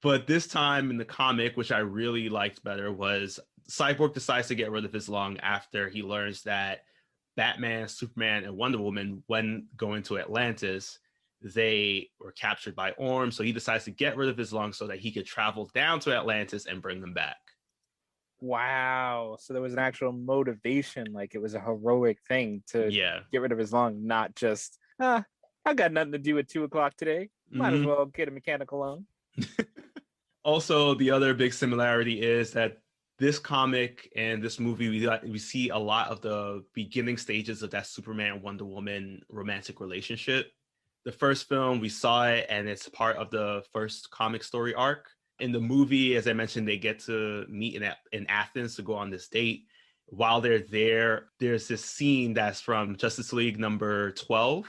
But this time in the comic, which I really liked better, was Cyborg decides to get rid of his lung after he learns that Batman, Superman, and Wonder Woman, when going to Atlantis, they were captured by Orm. So he decides to get rid of his lung so that he could travel down to Atlantis and bring them back. Wow. So there was an actual motivation, like it was a heroic thing to get rid of his lung, not just, I got nothing to do at 2:00 today. Might as well get a mechanical lung. Also, the other big similarity is that this comic and this movie, we see a lot of the beginning stages of that Superman Wonder Woman romantic relationship. The first film, we saw it, and it's part of the first comic story arc. In the movie, as I mentioned, they get to meet in Athens to go on this date. While they're there, there's this scene that's from Justice League number 12.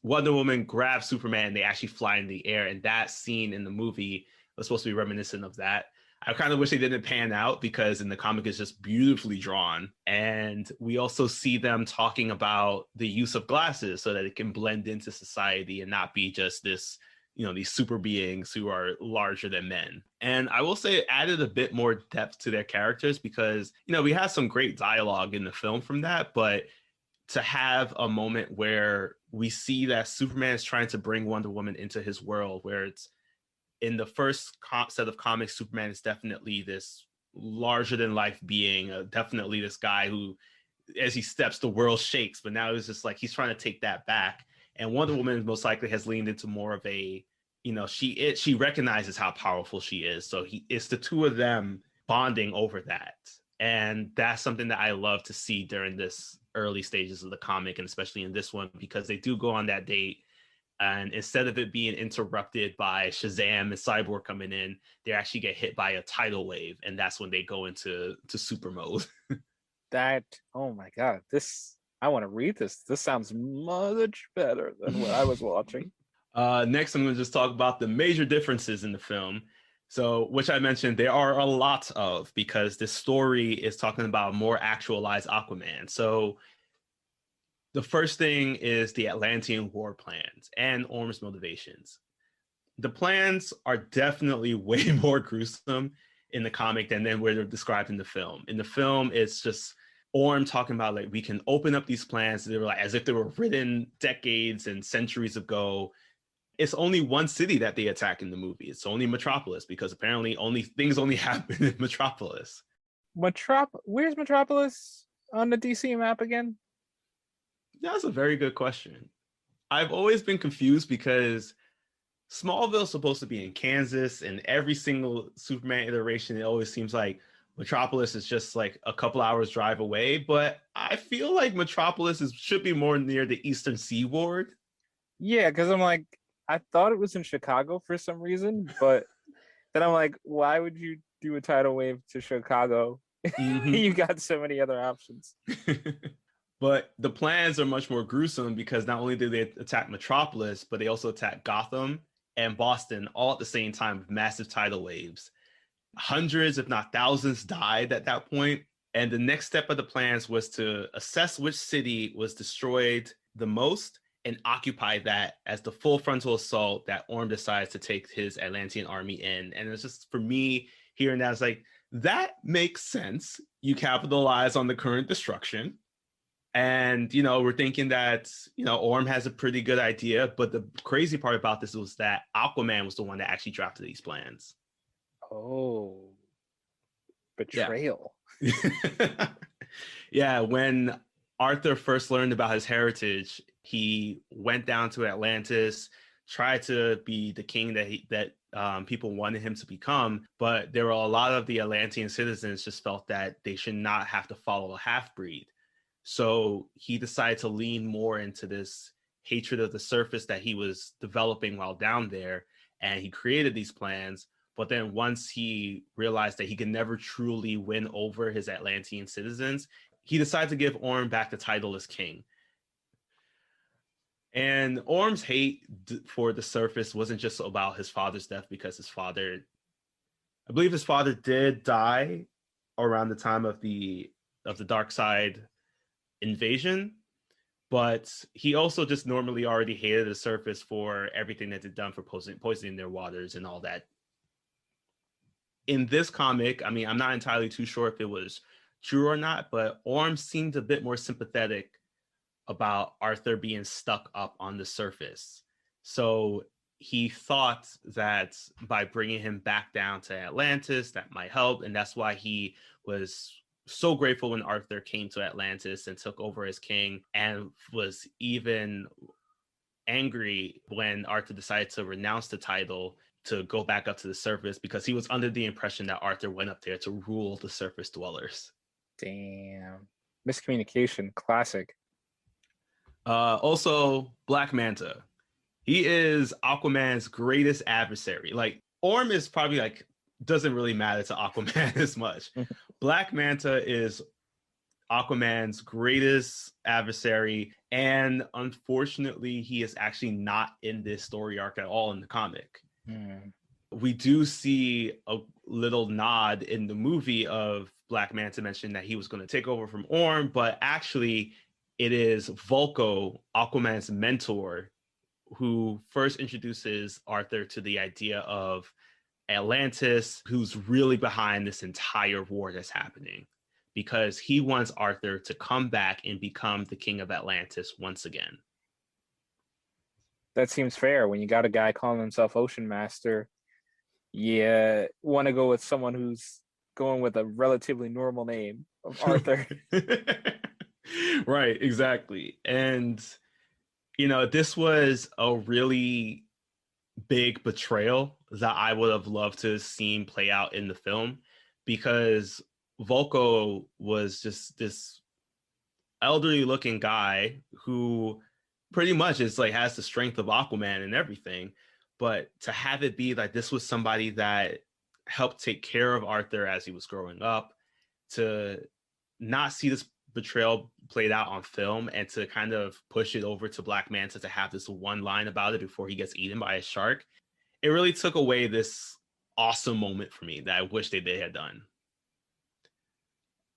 Wonder Woman grabs Superman, and they actually fly in the air. And that scene in the movie was supposed to be reminiscent of that. I kind of wish they didn't pan out because in the comic it's just beautifully drawn. And we also see them talking about the use of glasses so that it can blend into society and not be just this, these super beings who are larger than men. And I will say it added a bit more depth to their characters because, we had some great dialogue in the film from that, but to have a moment where we see that Superman is trying to bring Wonder Woman into his world, where it's in the first set of comics, Superman is definitely this larger than life being, definitely this guy who, as he steps, the world shakes. But now it's just like he's trying to take that back. And Wonder Woman most likely has leaned into more of a, she recognizes how powerful she is. So it's the two of them bonding over that. And that's something that I love to see during this early stages of the comic, and especially in this one, because they do go on that date. And instead of it being interrupted by Shazam and Cyborg coming in, they actually get hit by a tidal wave. And that's when they go into super mode. Oh my God, I want to read this. This sounds much better than what I was watching. Next, I'm going to just talk about the major differences in the film. So, which I mentioned, there are a lot of, because this story is talking about more actualized Aquaman. So, the first thing is the Atlantean war plans and Orm's motivations. The plans are definitely way more gruesome in the comic than where they're described in the film. In the film, it's just Orm talking about, like, we can open up these plans. They were like as if they were written decades and centuries ago. It's only one city that they attack in the movie. It's only Metropolis, because apparently things only happen in Metropolis. Where's Metropolis on the DC map again? That's a very good question. I've always been confused because Smallville's supposed to be in Kansas, and every single Superman iteration, it always seems like Metropolis is just like a couple hours drive away. But I feel like Metropolis should be more near the Eastern Seaboard. Yeah, because I'm like, I thought it was in Chicago for some reason, but then I'm like, why would you do a tidal wave to Chicago? Mm-hmm. You got so many other options. But the plans are much more gruesome because not only did they attack Metropolis, but they also attacked Gotham and Boston all at the same time with massive tidal waves. Hundreds, if not thousands, died at that point. And the next step of the plans was to assess which city was destroyed the most and occupy that as the full frontal assault that Orm decides to take his Atlantean army in. And it's just, for me, hearing that, it's like, that makes sense. You capitalize on the current destruction. And, we're thinking that, Orm has a pretty good idea. But the crazy part about this was that Aquaman was the one that actually drafted these plans. Oh, betrayal. Yeah. Yeah, when Arthur first learned about his heritage, he went down to Atlantis, tried to be the king that people wanted him to become. But there were a lot of the Atlantean citizens just felt that they should not have to follow a half-breed. So he decided to lean more into this hatred of the surface that he was developing while down there. And he created these plans. But then once he realized that he could never truly win over his Atlantean citizens, he decided to give Orm back the title as king. And Orm's hate for the surface wasn't just about his father's death, because I believe his father did die around the time of the Dark Side invasion, but he also just normally already hated the surface for everything that they'd done for poisoning their waters and all that. In this comic, I mean, I'm not entirely too sure if it was true or not, but Orm seemed a bit more sympathetic about Arthur being stuck up on the surface. So he thought that by bringing him back down to Atlantis, that might help. And that's why he was so grateful when Arthur came to Atlantis and took over as king, and was even angry when Arthur decided to renounce the title to go back up to the surface, because he was under the impression that Arthur went up there to rule the surface dwellers. Damn. Miscommunication, classic. Also, Black Manta. He is Aquaman's greatest adversary. Like, Orm is probably like, doesn't really matter to Aquaman as much. Black Manta is Aquaman's greatest adversary, and unfortunately, he is actually not in this story arc at all in the comic. We do see a little nod in the movie of Black Manta mentioning that he was going to take over from Orm, but actually it is Vulko, Aquaman's mentor, who first introduces Arthur to the idea of Atlantis, who's really behind this entire war that's happening, because he wants Arthur to come back and become the king of Atlantis once again. That seems fair. When you got a guy calling himself Ocean Master, you want to go with someone who's going with a relatively normal name of Arthur. Right, exactly. And, this was a really big betrayal that I would have loved to have seen play out in the film, because Volko was just this elderly looking guy who pretty much is like has the strength of Aquaman and everything. But to have it be like this was somebody that helped take care of Arthur as he was growing up, to not see this betrayal played out on film and to kind of push it over to Black Manta to have this one line about it before he gets eaten by a shark, it really took away this awesome moment for me that I wish they had done.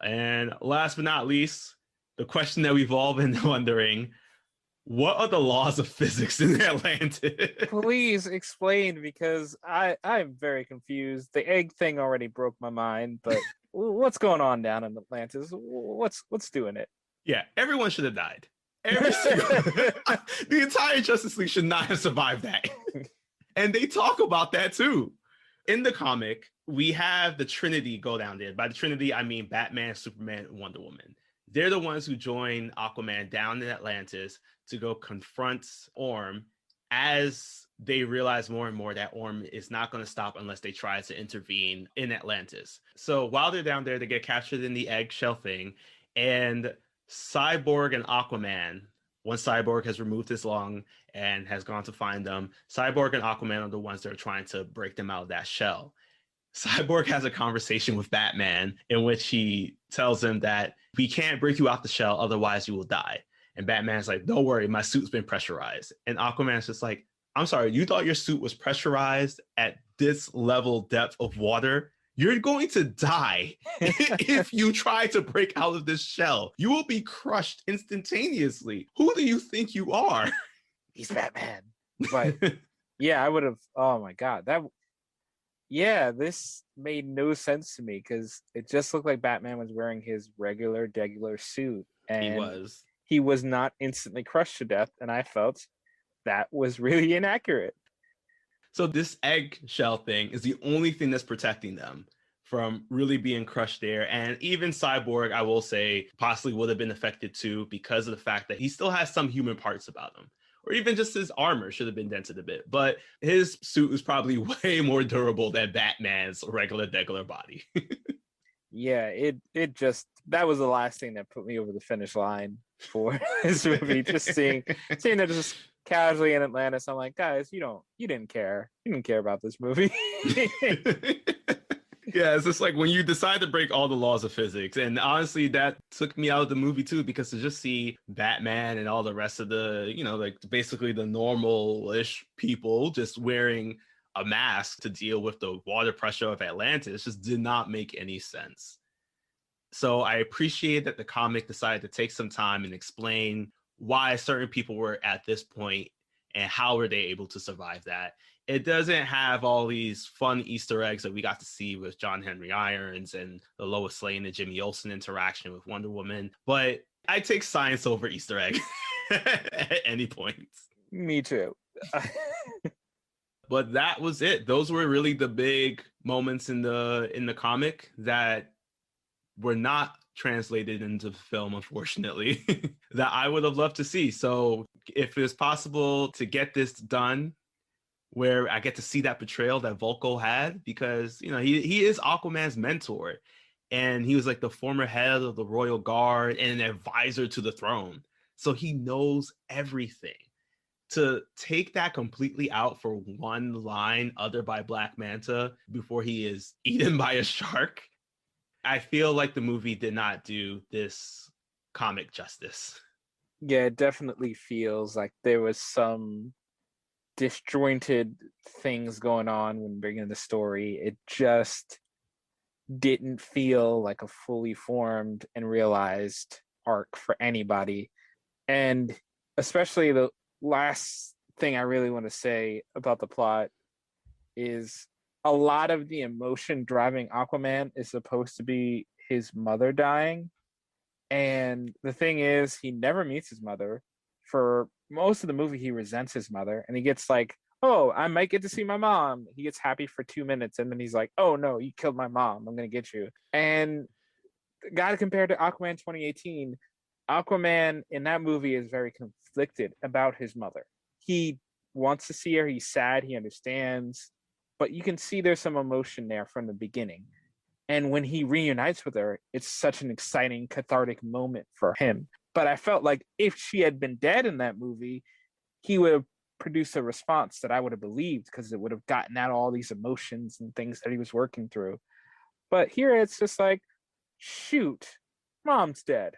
And last but not least, the question that we've all been wondering: what are the laws of physics in Atlantis? Please explain, because I'm very confused. The egg thing already broke my mind, but what's going on down in Atlantis? What's doing it? Yeah, everyone should have died. Every single the entire Justice League should not have survived that. And they talk about that too. In the comic, we have the Trinity go down there. By the Trinity, I mean Batman, Superman, and Wonder Woman. They're the ones who join Aquaman down in Atlantis to go confront Orm, as they realize more and more that Orm is not going to stop unless they try to intervene in Atlantis. So while they're down there, they get captured in the eggshell thing, and Cyborg and Aquaman, once Cyborg has removed his lung and has gone to find them, Cyborg and Aquaman are the ones that are trying to break them out of that shell. Cyborg has a conversation with Batman in which he tells him that we can't break you out the shell, otherwise you will die. And Batman's like, don't worry, my suit's been pressurized. And Aquaman's just like, I'm sorry, you thought your suit was pressurized at this level depth of water? You're going to die if you try to break out of this shell. You will be crushed instantaneously. Who do you think you are? He's Batman. But yeah, I would have. Oh my God, this made no sense to me, because it just looked like Batman was wearing his regular suit, and he was not instantly crushed to death, and I felt that was really inaccurate. So this eggshell thing is the only thing that's protecting them from really being crushed there. And even Cyborg, I will say, possibly would have been affected too, because of the fact that he still has some human parts about him. Or even just his armor should have been dented a bit. But his suit was probably way more durable than Batman's degular body. Yeah, it just, that was the last thing that put me over the finish line for this movie. Just seeing that just casually in Atlantis, I'm like, guys, you didn't care about this movie. Yeah, it's just like when you decide to break all the laws of physics. And honestly, that took me out of the movie too, because to just see Batman and all the rest of the, like basically the normal-ish people just wearing a mask to deal with the water pressure of Atlantis just did not make any sense. So I appreciate that the comic decided to take some time and explain why certain people were at this point and how were they able to survive that. It doesn't have all these fun Easter eggs that we got to see with John Henry Irons and the Lois Lane and Jimmy Olsen interaction with Wonder Woman, but I take science over Easter egg at any point. Me too. But that was it. Those were really the big moments in the comic that were not translated into film, unfortunately, that I would have loved to see. So if it's possible to get this done where I get to see that betrayal that Volko had, because he is Aquaman's mentor, and he was like the former head of the Royal Guard and an advisor to the throne, so he knows everything. To take that completely out for one line uttered by Black Manta before he is eaten by a shark, I feel like the movie did not do this comic justice. Yeah, it definitely feels like there was some disjointed things going on when bringing the story. It just didn't feel like a fully formed and realized arc for anybody. And especially the last thing I really want to say about the plot is a lot of the emotion driving Aquaman is supposed to be his mother dying. And the thing is, he never meets his mother. For most of the movie, he resents his mother, and he gets like, oh, I might get to see my mom. He gets happy for 2 minutes, and then he's like, oh no, you killed my mom. I'm going to get you. And got to compare to Aquaman 2018. Aquaman in that movie is very conflicted about his mother. He wants to see her. He's sad. He understands. But you can see there's some emotion there from the beginning. And when he reunites with her, it's such an exciting, cathartic moment for him. But I felt like if she had been dead in that movie, he would have produced a response that I would have believed, because it would have gotten at all these emotions and things that he was working through. But here it's just like, shoot, mom's dead.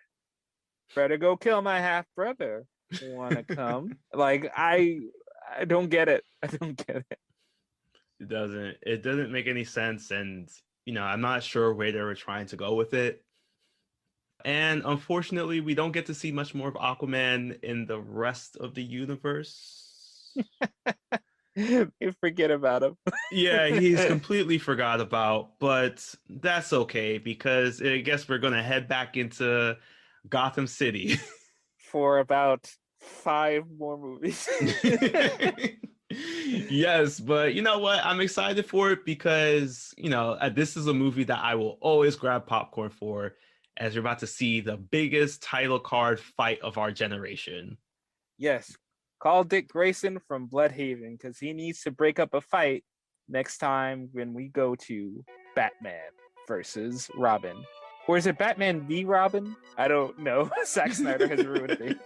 Better go kill my half brother. Wanna come? Like, I don't get it. I don't get it. It doesn't make any sense, and I'm not sure where they were trying to go with it. And unfortunately, we don't get to see much more of Aquaman in the rest of the universe. You forget about him. Yeah, he's completely forgot about, but that's okay, because I guess we're going to head back into Gotham City. For about 5 more movies. Yes, but you know what? I'm excited for it because, this is a movie that I will always grab popcorn for, as you're about to see the biggest title card fight of our generation. Yes. Call Dick Grayson from Bloodhaven, because he needs to break up a fight next time when we go to Batman versus Robin. Or is it Batman v Robin? I don't know. Zack Snyder has ruined it.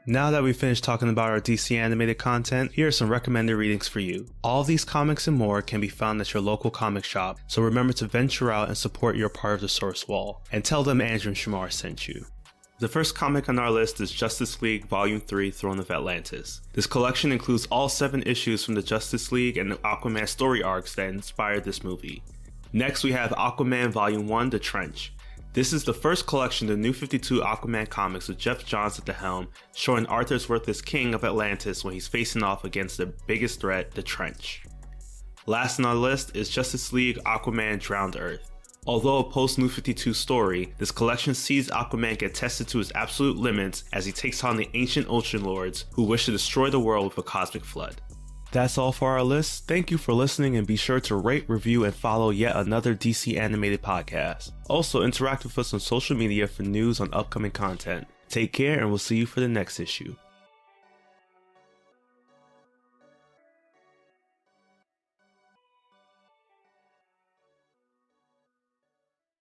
Now that we've finished talking about our DC animated content, here are some recommended readings for you. All of these comics and more can be found at your local comic shop, so remember to venture out and support your part of the source wall, and tell them Andrew and Shamar sent you. The first comic on our list is Justice League Volume 3 Throne of Atlantis. This collection includes all 7 issues from the Justice League and Aquaman story arcs that inspired this movie. Next we have Aquaman Volume 1 The Trench. This is the first collection of the New 52 Aquaman comics with Jeff Johns at the helm, showing Arthur's worth as king of Atlantis when he's facing off against the biggest threat, the Trench. Last on our list is Justice League Aquaman Drowned Earth. Although a post-New 52 story, this collection sees Aquaman get tested to his absolute limits as he takes on the ancient ocean lords who wish to destroy the world with a cosmic flood. That's all for our list. Thank you for listening, and be sure to rate, review, and follow yet another DC animated podcast. Also, interact with us on social media for news on upcoming content. Take care, and we'll see you for the next issue.